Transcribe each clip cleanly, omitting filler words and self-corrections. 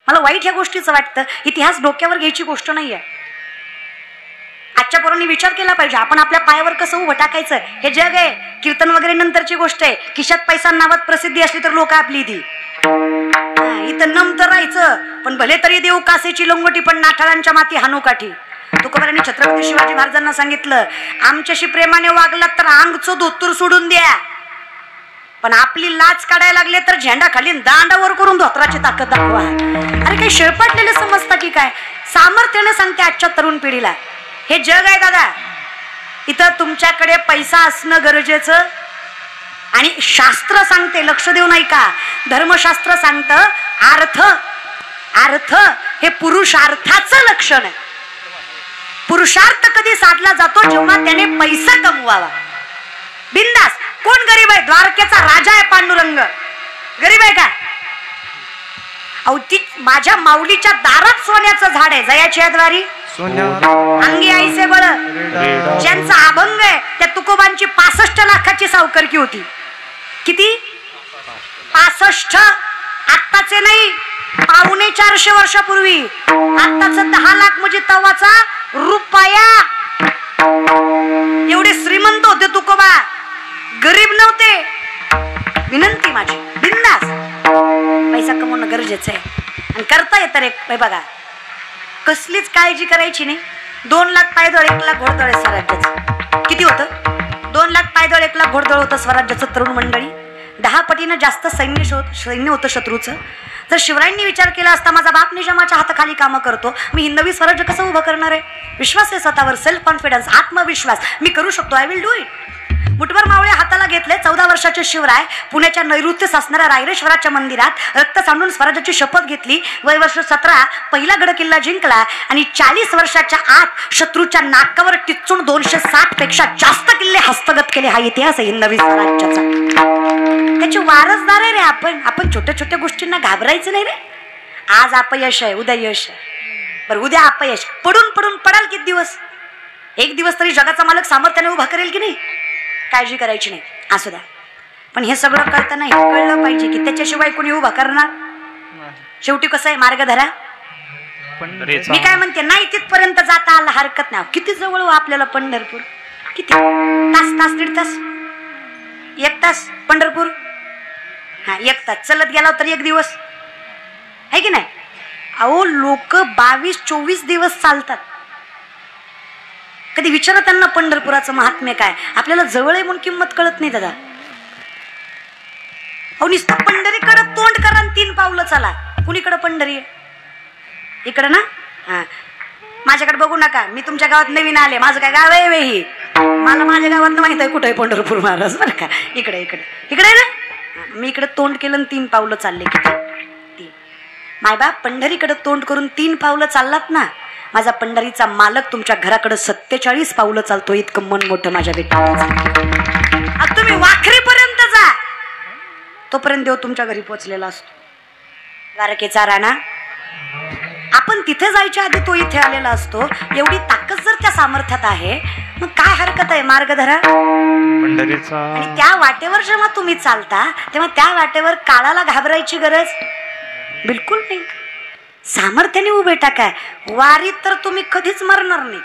मला वाईट ह्या गोष्टीचं वाटतं. इतिहास डोक्यावर घ्यायची गोष्ट नाहीये. आजच्या पोरांनी विचार केला पाहिजे, आपण आपल्या पायावर कसं उभं टाकायचं. हे जग आहे, कीर्तन वगैरे नंतरची गोष्ट आहे. खिशात पैसा नावात प्रसिद्धी असली तर लोक आपली ती इथं नमतं राहायचं. पण भले तरी देऊ कासेची लंगोटी, पण नाठाळांच्या माती हानू काठी. तुकोबारांनी छत्रपती शिवाजी महाराजांना सांगितलं, आमच्याशी प्रेमाने वागलात तर अंगचं धोतर सोडून द्या, पण आपली लाच काढायला लागले तर झेंडा खाली दांडावर करून धोत्राची ताकद दाखवा. अरे काही शेळपाटलेले समजता की काय. सामर्थ्याने सांगते आजच्या तरुण पिढीला, हे जग आहे दादा. इथं तुमच्याकडे पैसा असणं गरजेचं. आणि शास्त्र सांगते, लक्ष देऊ नाही का, धर्मशास्त्र सांगतं अर्थ अर्थ हे पुरुषार्थाचं लक्षण आहे. पुरुषार्थ कधी साधला जातो, जेव्हा त्याने पैसा कमवावा. बिंदास. कोण गरीब आहे? द्वारकेचा राजा आहे पांडुरंग, गरीब आहे का? अहो ती माझ्या माऊलीच्या दारात सोन्याचं झाड आहे. जयाची द्वारी अंगी आईचे बळ. ज्यांचा अभंग आहे त्या तुकोबांची 65 लाखाची सावकारकी होती. किती? 65. आत्ताचे नाही, 450 वर्षापूर्वी. आत्ताच 10 लाख म्हणजे तवाचा रुपया. एवढे श्रीमंत होते तुकोबा, गरीब नव्हते. विनंती माझी, बिंदास. पैसा कमवणं गरजेचं आहे आणि करता येतं रे. बघा, कसलीच काळजी करायची नाही. 2 लाख पायदळ 1 लाख घोडदळ आहे स्वराज्याचं. किती होतं? 2 लाख पायदळ 1 लाख घोडदळ होतं स्वराज्याचं. तरुण मंडळी, 10 पटीनं जास्त सैन्य होतं शत्रूचं. जर शिवरायांनी विचार केला असता, माझा बाप निजामाच्या हाताखाली कामं करतो, मी हिंदवी स्वराज्य कसं उभं करणार आहे? विश्वास आहे स्वतःवर, सेल्फ कॉन्फिडन्स, आत्मविश्वास. मी करू शकतो, आय विल डू इट. मुठभर मावळे हाताला घेतले. 14 वर्षाचे शिवराय पुण्याच्या नैऋत्येस असणाऱ्या रायरेश्वराच्या मंदिरात रक्त सांडून स्वराज्याची शपथ घेतली. वय वर्ष 17 पहिला गड किल्ला जिंकला आणि 40 वर्षाच्या आत शत्रूच्या नाकावर टिचून 260 पेक्षा जास्त किल्ले हस्तगत केले. हा इतिहास आहे हिंदवी स्वराज्याचा. त्याचे वारसदार आहे रे आपण. आपण छोट्या छोट्या गोष्टींना घाबरायचं नाही रे. आज अपयश आहे, उद्या यश आहे. बरं, उद्या अपयश. पडून पडून पडाल किती दिवस? एक दिवस तरी जगाचा मालक सामर्थ्याने उभा करेल की नाही? काळजी करायची नाही. असू द्या. पण हे सगळं कळतं नाही, कळलं पाहिजे की त्याच्याशिवाय कोणी उभा करणार. शेवटी कसं आहे, मार्ग धरा. मी काय म्हणते, नाही तिथपर्यंत जाता आला हरकत नाही. किती जवळ हो आपल्याला पंढरपूर? किती तास 1.5 तास, 1 तास पंढरपूर. हा, 1 तास चलत गेला तर 1 दिवस आहे की नाही? अहो लोक 22-24 दिवस चालतात. कधी विचारा त्यांना पंढरपुराचं महात्म्य काय. आपल्याला जवळ आहे म्हणून किंमत कळत नाही दादा. अहो नुसतं पंढरीकडे तोंड करा आणि 3 पावलं चला. कुणीकडे पंढरी आहे? इकडं ना. हा, माझ्याकडे बघू नका, मी तुमच्या गावात नवीन आले. माझं काय गाव आहे वेही, मला माझ्या गावात माहित आहे कुठे आहे पंढरपूर महाराज. बरं का, इकडे इकडे इकडे आहे ना. मी इकडे तोंड केलं आणि 3 पावलं चालले. किती मायबाप, पंढरीकडे तोंड करून 3 पावलं चाललात ना, माझा पंढरीचा मालक तुमच्या घराकडे 47 पावलं चालतो. इतकं मन मोठं माझ्या बेटा. तुम्ही वाखरीपर्यंत जा, तोपर्यंत देव तुमच्या घरी पोहोचलेला असतो. द्वारकेचा राणा, आपण तिथे जायच्या आधी तो इथे आलेला असतो. एवढी ताकद जर त्या सामर्थ्यात आहे, मग काय हरकत आहे? मार्ग धरा पंढरीचा. आणि त्या वाटेवर जेव्हा तुम्ही चालता, तेव्हा त्या वाटेवर काळाला घाबरायची गरज बिलकुल नाही. सामर्थ्याने उभे टाका. वारीत तर तुम्ही कधीच मरणार नाही,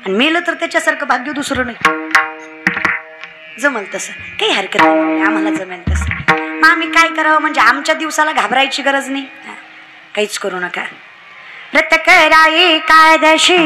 आणि मेलं तर त्याच्यासारखं भाग्य दुसरं नाही. जमल तसं काही हरकत नाही, आम्हाला जमेल तसं. मग आम्ही काय करावं? म्हणजे आमच्या दिवसाला घाबरायची गरज नाही. काहीच करू नका. व्रत करा एकादशी,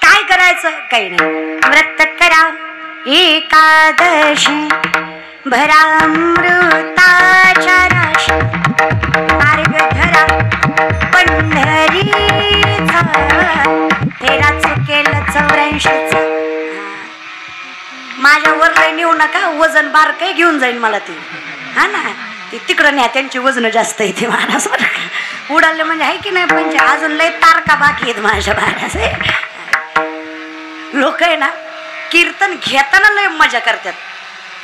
काय करायचं? काही नाही. व्रत करा एकादशी, भरा अमृताच्या राशी, मार्ग धरा पंढरीचा. तेरा चुकेल 84. माझ्यावर लय नेऊ नका, वजन बारकं घेऊन जाईन मला ते. हा ना, ते तिकडं न्या, त्यांची वजन जास्त येते महाराज. उडाले म्हणजे आहे की नाही, पण अजून लय तारका बाकी आहेत माझ्या महाराज. लोक आहे ना कीर्तन घेताना लय मजा करतात.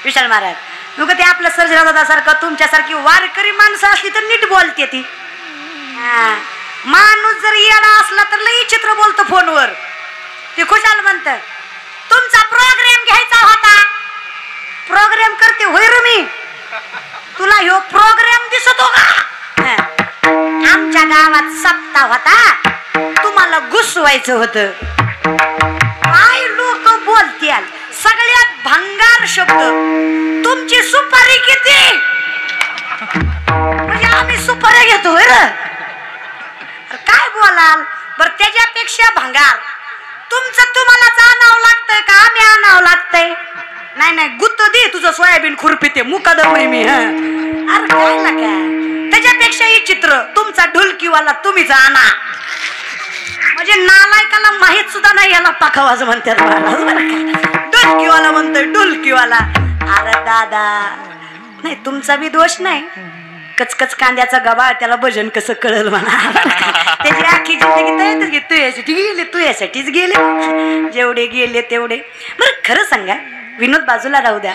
विशाल महाराज नुक ते आपलं सर्जरादासारखं तुमच्यासारखी वारकरी माणसं असली तर नीट बोलते ती. माणूस जर येडा असला तर लई चित्र बोलतो फोनवर. ते खुशाल म्हणत तुमचा प्रोग्राम घ्यायचा होता. प्रोग्राम करते होय रे मी. तुला ह्यो प्रोग्राम दिसतो का? आमच्या गावात सप्ताह होता, तुम्हाला घुसवायचं होतं. काय लोक बोलतील. सगळ्यात भंगार शब्द तुमची सुपारी किती. म्हणजे आम्ही सुपाऱ्या घेतो काय बोलाल बर. त्याच्यापेक्षा भंगार तुमचं तुम्हालाच आणावं लागतंय का आम्ही आणावं लागतंय. नाही नाही गुत्त दे तुझं सोयाबीन खुरपी ते मुकादम मी. अरे काय लागा. त्याच्यापेक्षा हे चित्र तुमचा ढोलकीवाला तुम्हीच आणा. म्हणजे नालायकाला माहित सुद्धा नाही याला पाखावाज म्हणतात महाराज. ढोलकीवाला म्हणतोय ढोलकीवाला. अरे दादा नाही तुमचा बी दोष नाही. कचकच कांद्याचा गबाळ त्याला भजन कसं कळल म्हणा. त्याची आखी जिंदगी तुझ्यासाठी गेले तुझ्यासाठीच गेले. जेवढे गेले तेवढे. बरं खरं सांगा विनोद बाजूला राहू द्या.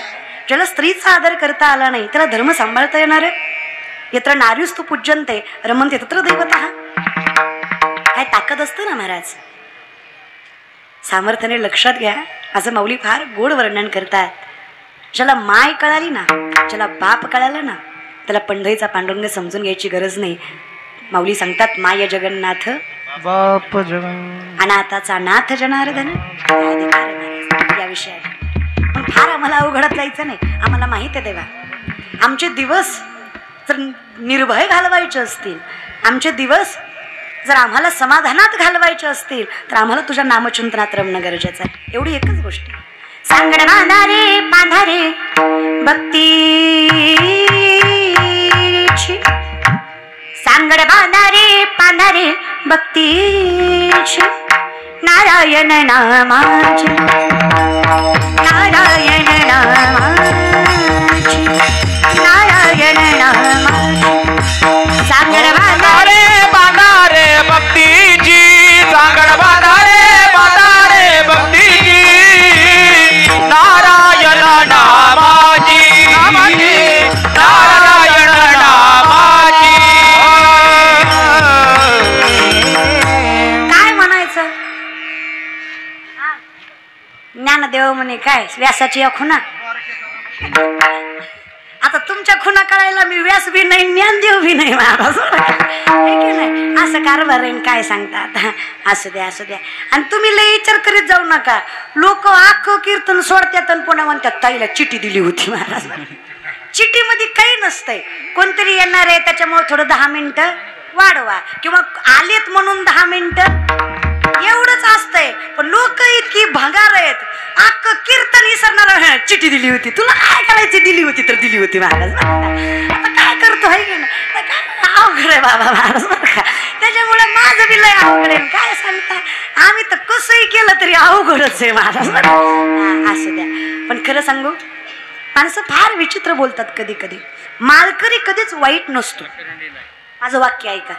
ज्याला स्त्रीचा आदर करता आला नाही त्याला धर्म सांभाळता येणार आहे. यत्र नार्युस्तु पूज्यन्ते रमन्ते तत्र दैवतः. काय ताकद असते ना महाराज. सामर्थ्याने लक्षात घ्या. असं माऊली फार गोड वर्णन करतात. ज्याला माय कळाली ना ज्याला बाप कळाला ना त्याला पंढरीचा पांडुरंग समजून घ्यायची गरज नाही. माऊली सांगतात माय जगन्नाथ बाप जगन अनाथाचा नाथ जनार्दन. या विषयात पण फार आम्हाला अवघडत जायचं नाही. आम्हाला माहित आहे देवा आमचे दिवस जर निर्भय घालवायचे असतील, आमचे दिवस जर आम्हाला समाधानात घालवायचे असतील तर आम्हाला तुझ्या नामचिंतनात रमणं गरजेचं आहे. एवढी एकच गोष्ट. सांगड बांधारे बांधारे भक्ती सांगड बांधारे बांधारे भक्तीची नारायण नामाची नारायण नामाची नारायण नामाची. सांगड बांधारे बांधारे भक्तीची सांगड बांधारे भक्तीची नारायण नामाची नारायण नामाची. काय म्हणायचं. ज्ञानदेव म्हणे काय व्यासाची या खुना. आता तुमच्या खुना कळायला मी व्यास बी नाही ज्ञानदेव बी नाही महाराज. नाही असं कारभार आहे काय सांगतात. असू द्या असू द्या. आणि तुम्ही लय विचार करीत जाऊ नका. लोक अख्खं कीर्तन सोडत्यात आणि पुन्हा म्हणतात ताईला चिठी दिली होती महाराज. चिठीमध्ये काही नसतंय. कोणतरी येणार आहे त्याच्यामुळे थोडं 10 मिनिटं वाढवा किंवा आलेत म्हणून 10 मिनिटं एवढंच असतंय. पण लोक इतकी भंगार आहेत. अख्खं कीर्तन विसरणार. चिठी दिली होती तुला काय करायची. दिली होती तर दिली होती महाराज. आता काय करतो आहे की नाही काय अवघड आहे बाबा महाराज. त्याच्यामुळे माझं बी लय अवघड आहे. काय सांगताय आम्ही तर कसंही केलं तरी अवघडच आहे महाराज. असू द्या. पण खरं सांगू माणसं फार विचित्र बोलतात कधी कधी. मालकरी कधीच वाईट नसतो. माझं वाक्य ऐका.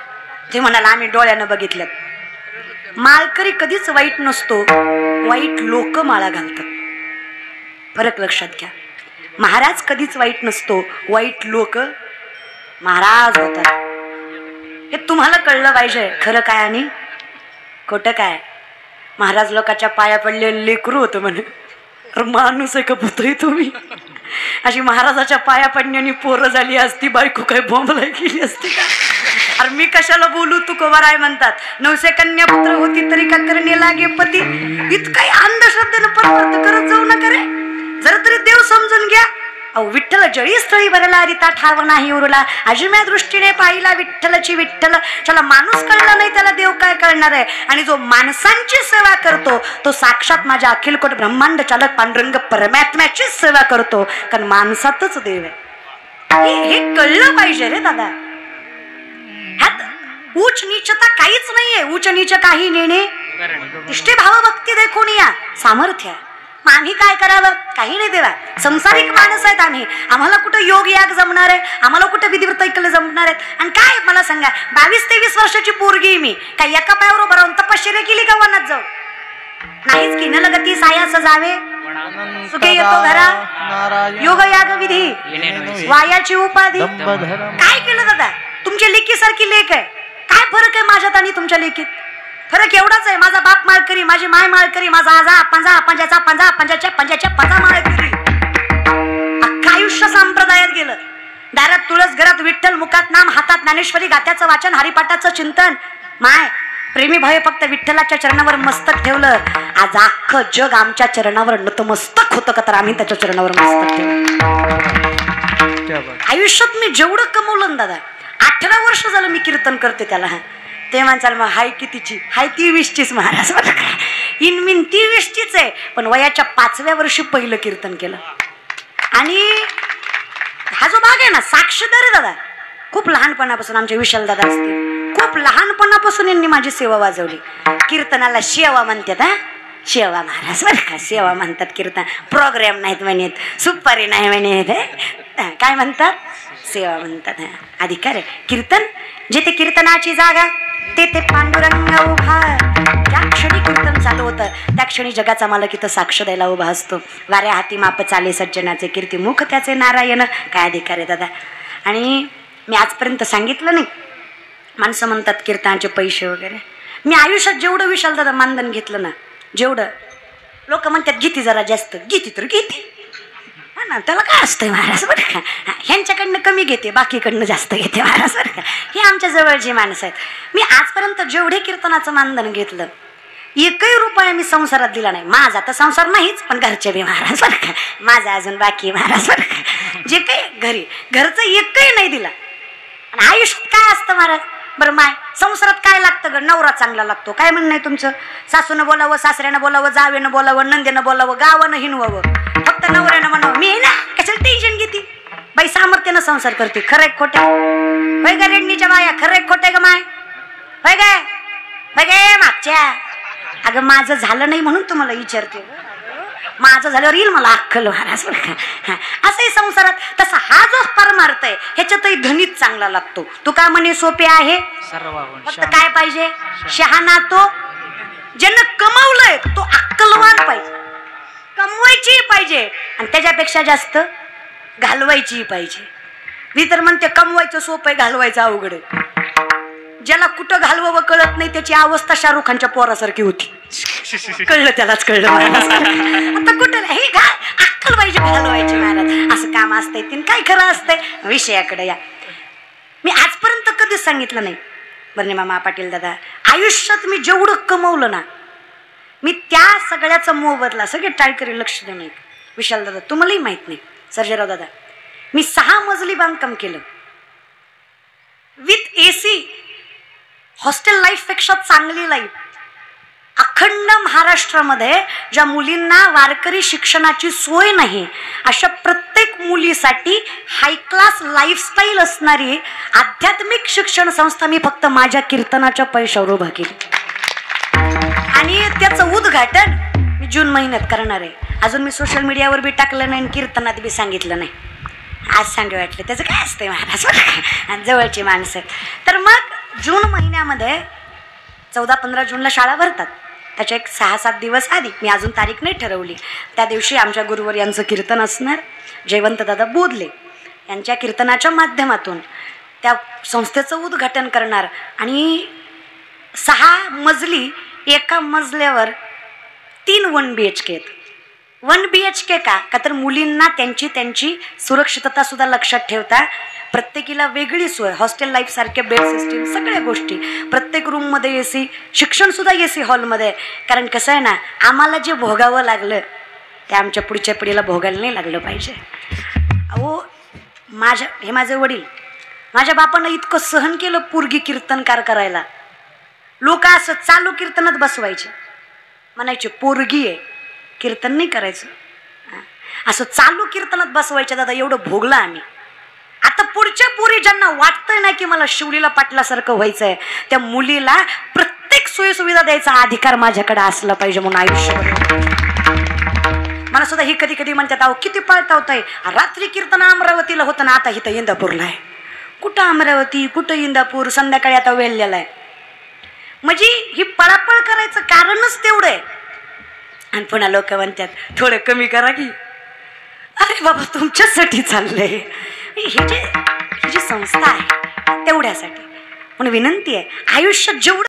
जे म्हणाला आम्ही डोळ्यानं बघितलं. मालकरी कधीच वाईट नसतो. वाईट लोक माळा घालतात. फरक लक्षात घ्या. महाराज कधीच वाईट नसतो. वाईट लोक महाराज होतात. हे तुम्हाला कळलं पाहिजे खरं काय आणि खोटं काय. महाराज लोकांच्या पाया पडले लेकरू होतं म्हणे. माणूस आहे का पुतळी तुम्ही. अशी महाराजाच्या पाया पडण्याने पोरं झाली असती बायको काय बॉम्बला गेली असती का. अरे मी कशाला बोलू. तुकोबाराय म्हणतात 900 कन्या पुत्र होती तरी का करणे लागे पती. इतकाही अंधश्रद्धेनं परवर्त करत जाऊ नका रे. जरा तरी देव समजून घ्या. अहो विठ्ठल जळी स्थळी भरला रिता ठाव नाही उरला. अजिम्या दृष्टीने पाहिला विठ्ठलची विठ्ठल. ज्याला माणूस कळला नाही त्याला देव काय कळणार आहे. आणि जो माणसांची सेवा करतो तो साक्षात माझ्या अखिलकोट ब्रह्मांड चालक पांडुरंग परमात्म्याची सेवा करतो. कारण माणसातच देव आहे. हे कळलं पाहिजे रे दादा. ह्यात उच्च नीचता काहीच नाहीये. उच्च नीच काही नेणे इष्टे भाव भक्ती देखून या सामर्थ्य आहे. मग आम्ही काय करावं. काही नाही देवा. संसारिक माणसं आहेत आम्ही. आम्हाला कुठं योग याग जमणार आहे. आम्हाला कुठं विधिव्रत ऐकलं जमणार आहेत. आणि काय मला सांगा 22-23 वर्षाची पोरगी मी काय एका पायावर उभं राहून तपश्चर्या केली का वनात जाऊ. नाहीच की. न लगती सायास जावे सुखे येतो घरा योग याग विधी वायाची उपाधी. काय केलं दादा? तुमच्या लेकीसारखी लेख आहे. काय फरक आहे माझ्यात आणि तुमच्या लेकीत? फरक एवढाच आहे, माझा बाप माळकरी, माझी माय माळकरी, माझा आजा पंजा पंजाचा पंजा पंजाच्या पंजाच्या पंजा माळकरी. अख्खं आयुष्य संप्रदायात गेलं. दारात तुळस, घरात विठ्ठल, मुखात नाम, हातात ज्ञानेश्वरी, गात्याचं वाचन, हरिपाठाचं चिंतन. माय प्रेमी भावे फक्त विठ्ठलाच्या चरणावर मस्तक ठेवलं. आज अख्खं जग आमच्या चरणावर नतमस्तक होतं का, तर आम्ही त्याच्या चरणावर मस्तक ठेवलं. आयुष्यात मी जेवढं कमवलं दादा, 18 वर्ष झालं मी कीर्तन करते त्याला. ते म्हणचाल मग हाय कितीची? हाय 23चीच महाराज. इनमिन 23चीच आहे, पण वयाच्या 5व्या वर्षी पहिलं कीर्तन केलं. आणि हा जो भाग आहे ना, साक्षीदार आहे दादा. खूप लहानपणापासून आमचे विशाल दादा असतील, खूप लहानपणापासून यांनी माझी सेवा वाजवली. कीर्तनाला शेवा म्हणतात. हा शेवा महाराज बरं का, सेवा म्हणतात. कीर्तन प्रोग्राम नाहीत म्हणत, सुपारी नाही म्हणत, काय म्हणतात? सेवा म्हणतात. अधिकार आहे. कीर्तन जिथे कीर्तनाची जागा तेथे पांडुरंग उभा. ज्या क्षणी कीर्तन चालू होतं त्या क्षणी जगाचा मालक इथं साक्ष द्यायला उभा असतो. वाऱ्या हाती माप चाले सज्जनाचे, कीर्ती मुख त्याचे नारायण. काय अधिकार आहे दादा? आणि मी आजपर्यंत सांगितलं नाही. माणसं म्हणतात कीर्तनाचे पैसे वगैरे. मी आयुष्यात जेवढं विशाल दादा मानधन घेतलं ना, जेवढं लोक म्हणतात घेते जरा जास्त, घेते तर घेते ना, त्याला काय असतंय महाराज बरं का. ह्यांच्याकडनं कमी घेते, बाकीकडनं जास्त घेते महाराज बरं का. हे आमच्या जवळची माणसं आहेत. मी आजपर्यंत जेवढे कीर्तनाचं मानधन घेतलं, एकही रुपया मी संसारात दिला नाही. माझा तर संसार नाहीच, पण घरचे बी महाराज बरं का. माझा अजून बाकी महाराज बरं का. जे काही घरचं एकही नाही दिला. आणि आयुष्यात काय असतं महाराज? बरं माय संसारात काय लागतं ग? नवरा चांगला लागतो. काय म्हणणं आहे तुमचं? सासूनं बोलावं, सासऱ्यानं बोलावं, जावेनं बोलावं, नंदेनं बोलावं, गावानं हिनवावं, फक्त नवऱ्यानं म्हणावं मी आहे ना, कशाला टेन्शन घेते? बाई सामर्थ्यानं संसार करते. खरंय खोटे? होय का रेडणीच्या बाया? खरंय खोटे ग माय? होय काय? होय काय मागच्या? अगं माझं झालं नाही म्हणून तुम्हाला विचारते. माझं झाल्यावर येईल मला अक्कल महाराज बरं का. असंही संसारात तसा हा जो परमार्थ आहे ह्याच्यातही धनीच चांगला लागतो. तू का म्हणे सोपे आहे, फक्त काय पाहिजे? शहाणा तो ज्यानं कमवलंय तो अक्कलवान पाहिजे. कमवायची पाहिजे आणि त्याच्यापेक्षा जास्त घालवायची पाहिजे. मी तर म्हणते कमवायचं सोपं आहे, घालवायचं अवघड आहे. ज्याला कुठं घालवावं कळत नाही त्याची अवस्था शाहरुख खानच्या पोरासारखी होती. कळलं त्यालाच कळलं महाराज. आता कुठं हे अक्कल पाहिजे घालवायची महाराज. असं काम असतंय तीन काय खरं असतंय. विषयाकडे या. मी आजपर्यंत कधीच सांगितलं नाही बरं मामा पाटील दादा, आयुष्यात मी जेवढं कमवलं ना, मी त्या सगळ्याचा मोबदला सगळे टाळकरी लक्ष देऊ नये. विशाल दादा तुम्हालाही माहित नाही, सर्जेराव दादा, मी 6 मजली बांधकाम केलं विथ AC. हॉस्टेल लाईफ पेक्षा चांगली लाईफ. अखंड महाराष्ट्रामध्ये ज्या मुलींना वारकरी शिक्षणाची सोय नाही अशा प्रत्येक मुलीसाठी हाय क्लास लाईफस्टाईल असणारी आध्यात्मिक शिक्षण संस्था मी फक्त माझ्या कीर्तनाच्या पैशावर उभा केली. आणि त्याचं उद्घाटन मी जून महिन्यात करणार आहे. अजून मी सोशल मीडियावर बी टाकलं नाही, कीर्तनात बी सांगितलं नाही. आज सांगे वाटलं त्याचं काय असतंय महाराज, जवळची माणसं. तर मग जून महिन्यामध्ये 14-15 जूनला शाळा भरतात. त्याच्या एक 6-7 दिवस आधी, मी अजून तारीख नाही ठरवली, त्या दिवशी आमच्या गुरुवर यांचं कीर्तन असणार. जयवंत दादा बोधले यांच्या कीर्तनाच्या माध्यमातून त्या संस्थेचं उद्घाटन करणार. आणि 6 मजली, एका मजल्यावर 3 1 BHK आहेत. 1 BHK का तर मुलींना त्यांची सुरक्षितता सुद्धा लक्षात ठेवता प्रत्येकीला वेगळी सोय. हॉस्टेल लाईफ सारखे बेड सिस्टीम सगळ्या गोष्टी, प्रत्येक रूममध्ये AC, शिक्षण सुद्धा AC हॉलमध्ये. कारण कसं आहे ना, आम्हाला जे भोगावं लागलं ते आमच्या पुढच्या पिढीला भोगायला नाही लागलं पाहिजे. अहो हे माझे वडील, माझ्या बापानं इतकं सहन केलं पोरगी कीर्तनकार करायला. लोक असं चालू कीर्तनात बसवायचे, म्हणायचे पोरगी आहे कीर्तन नाही करायचं, असं चालू कीर्तनात बसवायचे. दादा एवढं भोगलं आम्ही. आता पुढच्या पोरी ज्यांना वाटतंय ना की मला शिवलीला पाटलासारखं व्हायचंय, त्या मुलीला प्रत्येक सोयीसुविधा द्यायचा अधिकार माझ्याकडे असला पाहिजे म्हणून आयुष्यभर. मला सुद्धा ही कधी कधी म्हणतात अहो किती पळतावताय, रात्री कीर्तन अमरावतीला होतं ना, आता इथं इंदापूरला आहे. कुठं अमरावती, कुठं इंदापूर, संध्याकाळी आता वेल्ल्याला आहे. म्हणजे ही पळापळ करायचं कारणच तेवढं आहे. आणि पुन्हा लोक म्हणतात थोडं कमी करा की. अरे बाबा तुमच्यासाठी चाललंय. ही जी संस्था आहे तेवढ्यासाठी. पण विनंती आहे आयुष्यात जेवढं